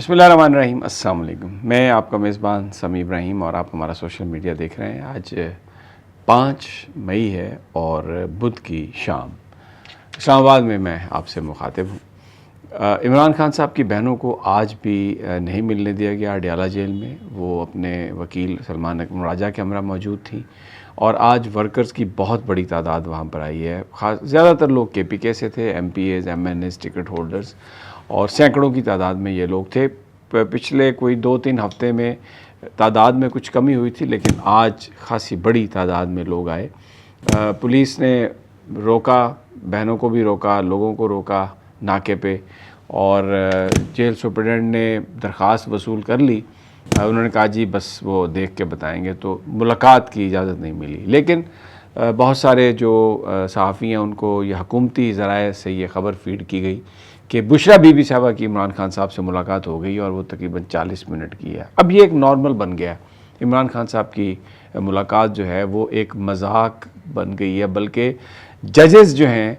بسم اللہ الرحمن الرحیم۔ السلام علیکم، میں آپ کا میزبان سمیع ابراہیم اور آپ ہمارا سوشل میڈیا دیکھ رہے ہیں۔ آج 5 مئی ہے اور بدھ کی شام اسلام آباد میں آپ سے مخاطب ہوں۔ عمران خان صاحب کی بہنوں کو آج بھی نہیں ملنے دیا گیا اڈیالہ جیل میں۔ وہ اپنے وکیل سلمان اکرم راجہ کے ہمراہ موجود تھیں اور آج ورکرز کی بہت بڑی تعداد وہاں پر آئی ہے۔ زیادہ تر لوگ کے پی کے سے تھے، MPAs, MNAs, ticket holders, اور سینکڑوں کی تعداد میں یہ لوگ تھے۔ پچھلے کوئی 2-3 ہفتے میں تعداد میں کچھ کمی ہوئی تھی، لیکن آج خاصی بڑی تعداد میں لوگ آئے۔ پولیس نے روکا، بہنوں کو بھی روکا، لوگوں کو روکا ناکے پہ، اور جیل سپرڈنٹ نے درخواست وصول کر لی۔ انہوں نے کہا جی بس وہ دیکھ کے بتائیں گے، تو ملاقات کی اجازت نہیں ملی۔ لیکن بہت سارے جو صحافی ہیں ان کو یہ حکومتی ذرائع سے یہ خبر فیڈ کی گئی کہ بشریٰ بی بی صاحبہ کی عمران خان صاحب سے ملاقات ہو گئی اور وہ تقریباً 40 منٹ کی ہے۔ اب یہ ایک نارمل بن گیا۔ عمران خان صاحب کی ملاقات جو ہے وہ ایک مذاق بن گئی ہے، بلکہ ججز جو ہیں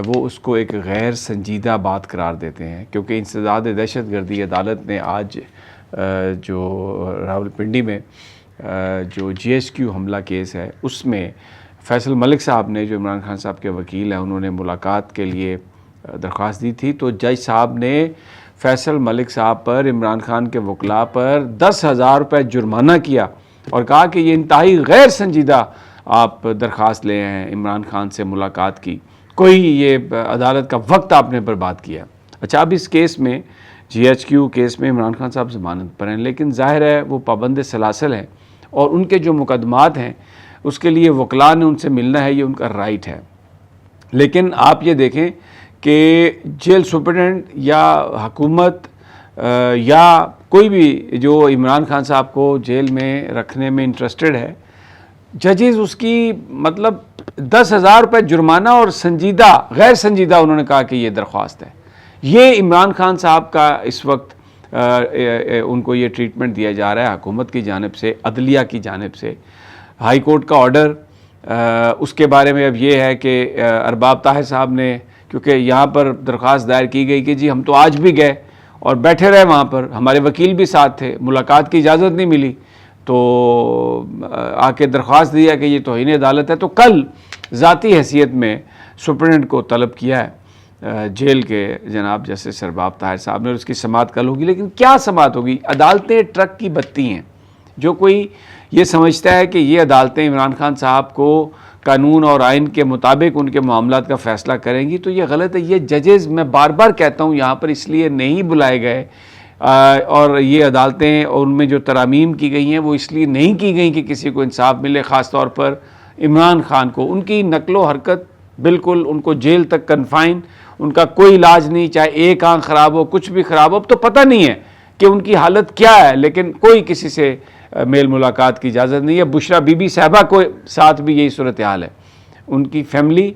وہ اس کو ایک غیر سنجیدہ بات قرار دیتے ہیں، کیونکہ انسداد دہشت گردی عدالت نے آج جو راولپنڈی میں جو جی ایچ کیو حملہ کیس ہے اس میں فیصل ملک صاحب نے، جو عمران خان صاحب کے وکیل ہیں، انہوں نے ملاقات کے لیے درخواست دی تھی، تو جج صاحب نے فیصل ملک صاحب پر، عمران خان کے وکلاء پر 10,000 روپے جرمانہ کیا اور کہا کہ یہ انتہائی غیر سنجیدہ آپ درخواست لے ہیں عمران خان سے ملاقات کی، کوئی یہ عدالت کا وقت آپ نے برباد کیا۔ اچھا، اب اس کیس میں جی ایچ کیو کیس میں عمران خان صاحب ضمانت پر ہیں، لیکن ظاہر ہے وہ پابند سلاسل ہیں اور ان کے جو مقدمات ہیں اس کے لیے وکلاء نے ان سے ملنا ہے، یہ ان کا رائٹ ہے۔ لیکن آپ یہ دیکھیں کہ جیل سپرڈنٹ یا حکومت یا کوئی بھی جو عمران خان صاحب کو جیل میں رکھنے میں انٹرسٹڈ ہے، ججز اس کی مطلب 10,000 روپے جرمانہ اور سنجیدہ غیر سنجیدہ انہوں نے کہا کہ یہ درخواست ہے۔ یہ عمران خان صاحب کا اس وقت ان کو یہ ٹریٹمنٹ دیا جا رہا ہے حکومت کی جانب سے، عدلیہ کی جانب سے۔ ہائی کورٹ کا آرڈر اس کے بارے میں اب یہ ہے کہ ارباب طاہر صاحب نے، کیونکہ یہاں پر درخواست دائر کی گئی کہ جی ہم تو آج بھی گئے اور بیٹھے رہے وہاں پر، ہمارے وکیل بھی ساتھ تھے، ملاقات کی اجازت نہیں ملی، تو آ کے درخواست دیا کہ یہ توہین عدالت ہے۔ تو کل ذاتی حیثیت میں سپرنٹنڈنٹ کو طلب کیا ہے جیل کے جناب جسٹس ارباب طاہر صاحب نے، اور اس کی سماعت کل ہوگی۔ لیکن کیا سماعت ہوگی؟ عدالتیں ٹرک کی بتی ہیں۔ جو کوئی یہ سمجھتا ہے کہ یہ عدالتیں عمران خان صاحب کو قانون اور آئین کے مطابق ان کے معاملات کا فیصلہ کریں گی، تو یہ غلط ہے۔ یہ ججز میں بار بار کہتا ہوں یہاں پر اس لیے نہیں بلائے گئے، اور یہ عدالتیں اور ان میں جو ترامیم کی گئی ہیں وہ اس لیے نہیں کی گئیں کہ کسی کو انصاف ملے، خاص طور پر عمران خان کو۔ ان کی نقل و حرکت بالکل، ان کو جیل تک کنفائن، ان کا کوئی علاج نہیں، چاہے ایک آنکھ خراب ہو، کچھ بھی خراب ہو، اب تو پتہ نہیں ہے کہ ان کی حالت کیا ہے، لیکن کوئی کسی سے میل ملاقات کی اجازت نہیں ہے۔ بشریٰ بی بی صاحبہ کو ساتھ بھی یہی صورتحال ہے۔ ان کی فیملی،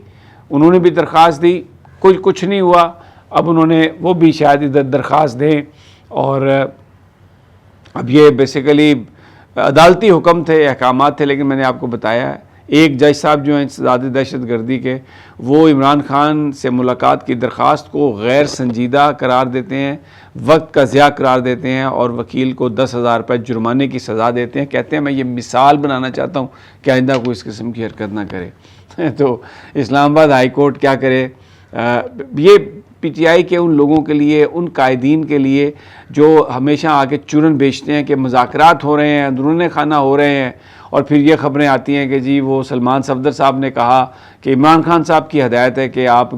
انہوں نے بھی درخواست دی، کچھ نہیں ہوا۔ اب انہوں نے وہ بھی شاید درخواست دیں، اور اب یہ بیسیکلی عدالتی حکم تھے، احکامات تھے، لیکن میں نے آپ کو بتایا ہے ایک جج صاحب جو ہیں انسداد دہشت گردی کے، وہ عمران خان سے ملاقات کی درخواست کو غیر سنجیدہ قرار دیتے ہیں، وقت کا ضیاع قرار دیتے ہیں، اور وکیل کو 10,000 روپے جرمانے کی سزا دیتے ہیں۔ کہتے ہیں میں یہ مثال بنانا چاہتا ہوں کہ آئندہ کوئی اس قسم کی حرکت نہ کرے۔ تو اسلام آباد ہائی کورٹ کیا کرے؟ یہ پی ٹی آئی کے ان لوگوں کے لیے، ان قائدین کے لیے جو ہمیشہ آگے چورن بیچتے ہیں کہ مذاکرات ہو رہے ہیں، اندرون خانہ ہو رہے ہیں، اور پھر یہ خبریں آتی ہیں کہ جی وہ سلمان صفدر صاحب نے کہا کہ عمران خان صاحب کی ہدایت ہے کہ آپ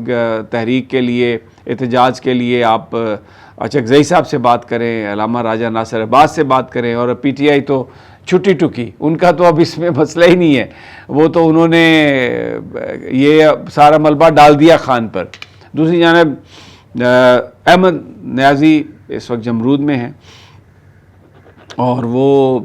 تحریک کے لیے، احتجاج کے لیے آپ اچکزئی صاحب سے بات کریں، علامہ راجہ ناصر عباس سے بات کریں، اور پی ٹی آئی تو چھٹی ٹکی، ان کا تو اب اس میں مسئلہ ہی نہیں ہے، وہ تو انہوں نے یہ سارا ملبہ ڈال دیا خان پر۔ دوسری جانب احمد نیازی اس وقت جمرود میں ہیں، اور وہ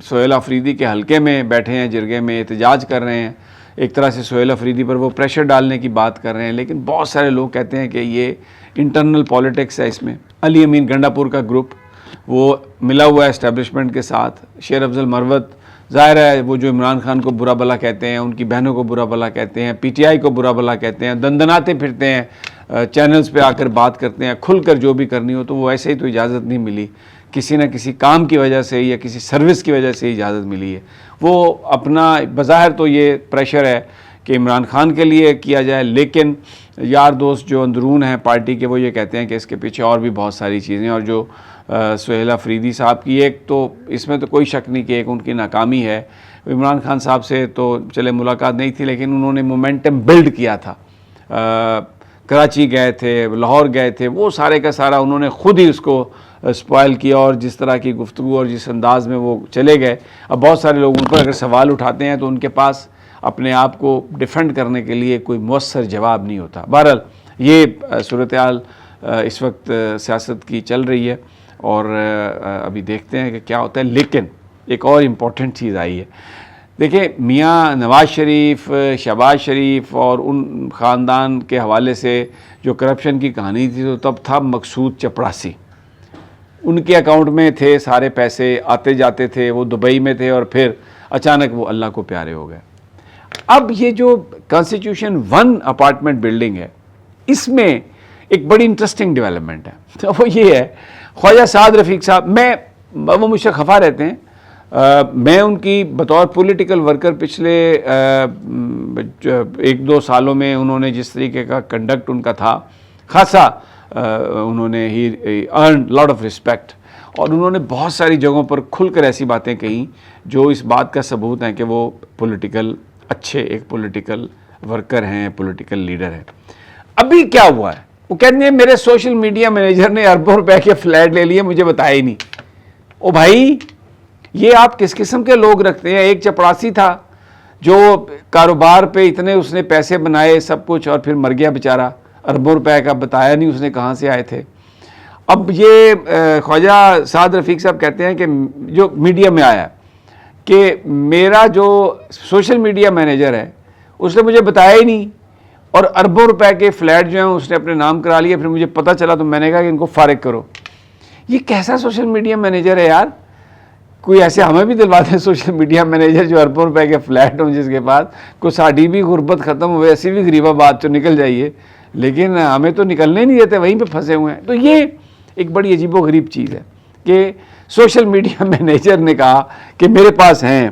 سہیل آفریدی کے حلقے میں بیٹھے ہیں، جرگے میں احتجاج کر رہے ہیں۔ ایک طرح سے سہیل آفریدی پر وہ پریشر ڈالنے کی بات کر رہے ہیں، لیکن بہت سارے لوگ کہتے ہیں کہ یہ انٹرنل پولیٹکس ہے اس میں۔ علی امین گنڈا پور کا گروپ وہ ملا ہوا ہے اسٹیبلشمنٹ کے ساتھ، شیر افضل مروت ظاہر ہے وہ جو عمران خان کو برا بھلا کہتے ہیں، ان کی بہنوں کو برا بھلا کہتے ہیں، پی ٹی آئی کو برا بھلا کہتے ہیں، دندناتے پھرتے ہیں، چینلز پہ آ کر بات کرتے ہیں کھل کر جو بھی کرنی ہو، تو وہ ایسے ہی تو اجازت نہیں ملی، کسی نہ کسی کام کی وجہ سے یا کسی سروس کی وجہ سے اجازت ملی ہے. وہ اپنا بظاہر تو یہ پریشر ہے کہ عمران خان کے لیے کیا جائے، لیکن یار دوست جو اندرون ہیں پارٹی کے وہ یہ کہتے ہیں کہ اس کے پیچھے اور بھی بہت ساری چیزیں. اور جو سہیل افریدی صاحب کی ایک تو اس میں تو کوئی شک نہیں کہ ایک ان کی ناکامی ہے. عمران خان صاحب سے تو چلے ملاقات نہیں تھی، لیکن انہوں نے مومنٹم بلڈ کیا تھا. کراچی گئے تھے، لاہور گئے تھے، وہ سارے کا سارا انہوں نے خود ہی اس کو اسپوائل کیا. اور جس طرح کی گفتگو اور جس انداز میں وہ چلے گئے، اب بہت سارے لوگ ان پر اگر سوال اٹھاتے ہیں تو ان کے پاس اپنے آپ کو ڈیفینڈ کرنے کے لیے کوئی مؤثر جواب نہیں ہوتا. بہرحال یہ صورتحال اس وقت سیاست کی چل رہی ہے اور ابھی دیکھتے ہیں کہ کیا ہوتا ہے. لیکن ایک اور امپورٹنٹ چیز آئی ہے. دیکھیں، میاں نواز شریف، شہباز شریف اور ان خاندان کے حوالے سے جو کرپشن کی کہانی تھی تو تب تھا مقصود چپڑاسی. ان کے اکاؤنٹ میں تھے سارے پیسے، آتے جاتے تھے، وہ دبئی میں تھے اور پھر اچانک وہ اللہ کو پیارے ہو گئے. اب یہ جو کانسٹیٹیوشن 1 اپارٹمنٹ بلڈنگ ہے، اس میں ایک بڑی انٹرسٹنگ ڈیولپمنٹ ہے. تو وہ یہ ہے، خواجہ سعد رفیق صاحب، وہ مجھ سے خفا رہتے ہیں. میں ان کی بطور پولیٹیکل ورکر پچھلے 1-2 سالوں میں انہوں نے جس طریقے کا کنڈکٹ ان کا تھا، خاصا انہوں نے ہی ارن لاٹ آف رسپیکٹ، اور انہوں نے بہت ساری جگہوں پر کھل کر ایسی باتیں کہیں جو اس بات کا ثبوت ہیں کہ وہ پولیٹیکل اچھے ایک پولیٹیکل ورکر ہیں، پولیٹیکل لیڈر ہیں. ابھی کیا ہوا ہے؟ وہ کہتے ہیں میرے سوشل میڈیا مینیجر نے اربوں روپے کے فلیٹ لے لیے، مجھے بتایا ہی نہیں. او بھائی، یہ آپ کس قسم کے لوگ رکھتے ہیں؟ ایک چپڑاسی تھا جو کاروبار پہ اتنے اس نے پیسے بنائے سب کچھ، اور پھر مر گیا بیچارہ، اربوں روپے کا بتایا نہیں اس نے کہاں سے آئے تھے. اب یہ خواجہ سعد رفیق صاحب کہتے ہیں کہ جو میڈیا میں آیا کہ میرا جو سوشل میڈیا مینیجر ہے اس نے مجھے بتایا ہی نہیں، اور اربوں روپے کے فلیٹ جو ہیں اس نے اپنے نام کرا لیا. پھر مجھے پتہ چلا تو میں نے کہا کہ ان کو فارغ کرو. یہ کیسا سوشل میڈیا مینیجر ہے یار؟ کوئی ایسے ہمیں بھی دلواتے ہیں سوشل میڈیا مینیجر جو اربوں روپے کے فلیٹ ہوں، جس کے پاس کوئی ساڑھی بھی غربت ختم ہوئے، ایسی بھی غریبہ بات تو نکل جائیے، لیکن ہمیں تو نکلنے نہیں دیتے، وہیں پہ پھنسے ہوئے ہیں. تو یہ ایک بڑی عجیب و غریب چیز ہے کہ سوشل میڈیا مینیجر نے کہا کہ میرے پاس ہیں،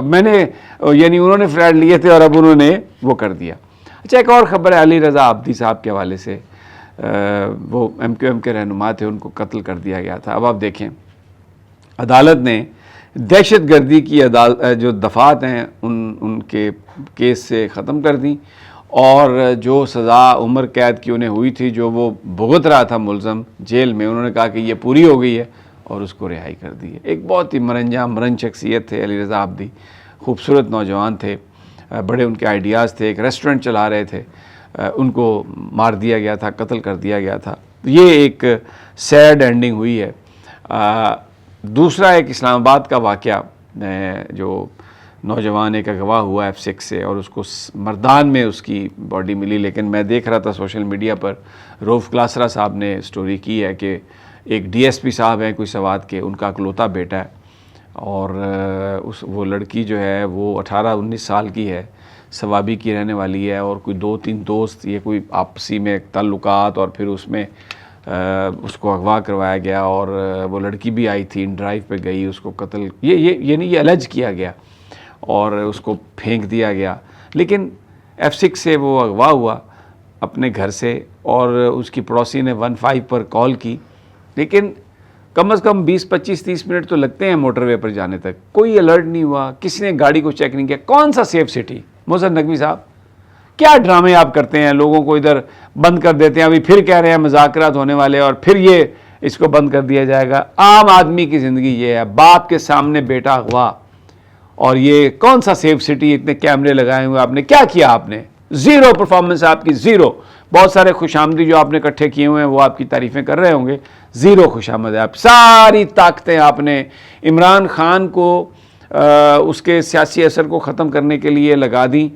میں نے یعنی انہوں نے فلیٹ لیے تھے اور اب انہوں نے وہ کر دیا. اچھا، ایک اور خبر ہے علی رضا عابدی صاحب کے حوالے سے. وہ MQM کے رہنما تھے، ان کو قتل کر دیا گیا تھا. اب آپ دیکھیں، عدالت نے دہشت گردی کی جو دفعات ہیں ان کے کیس سے ختم کر دیں، اور جو سزا عمر قید کی انہیں ہوئی تھی، جو وہ بھگت رہا تھا ملزم جیل میں، انہوں نے کہا کہ یہ پوری ہو گئی ہے اور اس کو رہائی کر دی ہے. ایک بہت ہی مرن شخصیت تھے علی رضا عابدی، خوبصورت نوجوان تھے، بڑے ان کے آئیڈیاز تھے، ایک ریسٹورنٹ چلا رہے تھے، ان کو مار دیا گیا تھا، قتل کر دیا گیا تھا. یہ ایک سیڈ اینڈنگ ہوئی ہے. دوسرا ایک اسلام آباد کا واقعہ، جو نوجوان ایک اغوا ہوا F6 سے، اور اس کو مردان میں اس کی باڈی ملی. لیکن میں دیکھ رہا تھا سوشل میڈیا پر، روف کلاسرا صاحب نے سٹوری کی ہے کہ ایک DSP صاحب ہیں کوئی سوات کے، ان کا اکلوتا بیٹا ہے، اور وہ لڑکی جو ہے وہ 18-19 سال کی ہے، ثوابی کی رہنے والی ہے، اور کوئی 2-3 دوست، یہ کوئی آپسی میں تعلقات، اور پھر اس میں اس کو اغوا کروایا گیا، اور وہ لڑکی بھی آئی تھی، ان ڈرائیو پہ گئی، اس کو قتل یہ الج کیا گیا اور اس کو پھینک دیا گیا. لیکن F6 سے وہ اغوا ہوا اپنے گھر سے، اور اس کی پڑوسی نے 15 پر کال کی. لیکن کم از کم 20-25-30 منٹ تو لگتے ہیں موٹر وے پر جانے تک. کوئی الرٹ نہیں ہوا، کسی نے گاڑی کو چیک نہیں کیا. کون سا سیف سٹی؟ محسن نقوی صاحب، کیا ڈرامے آپ کرتے ہیں؟ لوگوں کو ادھر بند کر دیتے ہیں، ابھی پھر کہہ رہے ہیں مذاکرات ہونے والے، اور پھر یہ اس کو بند کر دیا جائے گا. عام آدمی کی زندگی یہ ہے، باپ کے سامنے بیٹا اغوا، اور یہ کون سا سیف سٹی؟ اتنے کیمرے لگائے ہوئے، آپ نے کیا کیا؟ آپ نے زیرو پرفارمنس، آپ کی زیرو. بہت سارے خوش آمدی جو آپ نے اکٹھے کیے ہوئے ہیں وہ آپ کی تعریفیں کر رہے ہوں گے، زیرو خوش آمد ہے. آپ ساری طاقتیں آپ نے عمران خان کو اس کے سیاسی اثر کو ختم کرنے کے لیے لگا دیں.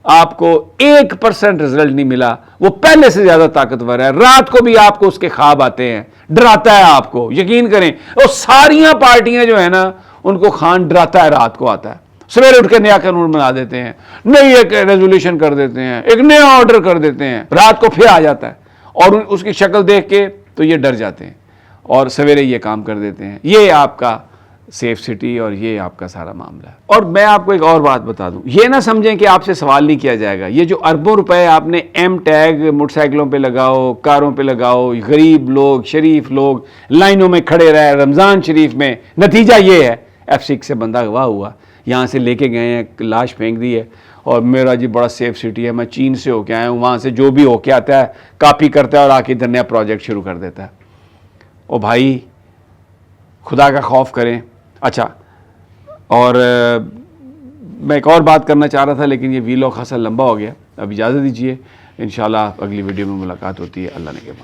آپ کو 1% رزلٹ نہیں ملا. وہ پہلے سے زیادہ طاقتور ہے. رات کو بھی آپ کو اس کے خواب آتے ہیں، ڈراتا ہے آپ کو. یقین کریں، وہ ساریاں پارٹیاں جو ہیں نا، ان کو خان ڈراتا ہے، رات کو آتا ہے. سویرے اٹھ کے نیا قانون بنا دیتے ہیں, نئی ایک ریزولوشن کر دیتے ہیں, ایک نیا آرڈر کر دیتے ہیں, رات کو پھر آ جاتا ہے, اور اس کی شکل دیکھ کے تو یہ ڈر جاتے ہیں اور سویرے یہ کام کر دیتے ہیں. یہ آپ کا سیف سٹی اور یہ آپ کا سارا معاملہ ہے. اور میں آپ کو ایک اور بات بتا دوں, یہ نہ سمجھیں کہ آپ سے سوال نہیں کیا جائے گا. یہ جو اربوں روپے آپ نے ایم ٹیگ موٹر سائیکلوں پہ لگاؤ, کاروں پہ لگاؤ, غریب لوگ, شریف لوگ لائنوں میں کھڑے رہے رمضان شریف میں, نتیجہ یہ ہے F6 سے بندہ گواہ ہوا, یہاں سے لے کے گئے ہیں, لاش پھینک دی ہے, اور میرا جی بڑا سیف سٹی ہے, میں چین سے ہو کے آیا ہوں, وہاں سے جو بھی ہو کے آتا ہے کاپی کرتا ہے اور آ کے ادھر نیا پروجیکٹ شروع کر دیتا ہے. او بھائی خدا کا خوف کریں. اچھا, اور میں ایک اور بات کرنا چاہ رہا تھا لیکن یہ ویلوگ خاصا لمبا ہو گیا, اب اجازت دیجیے, انشاءاللہ اگلی ویڈیو میں ملاقات ہوتی ہے. اللہ نے کے بعد.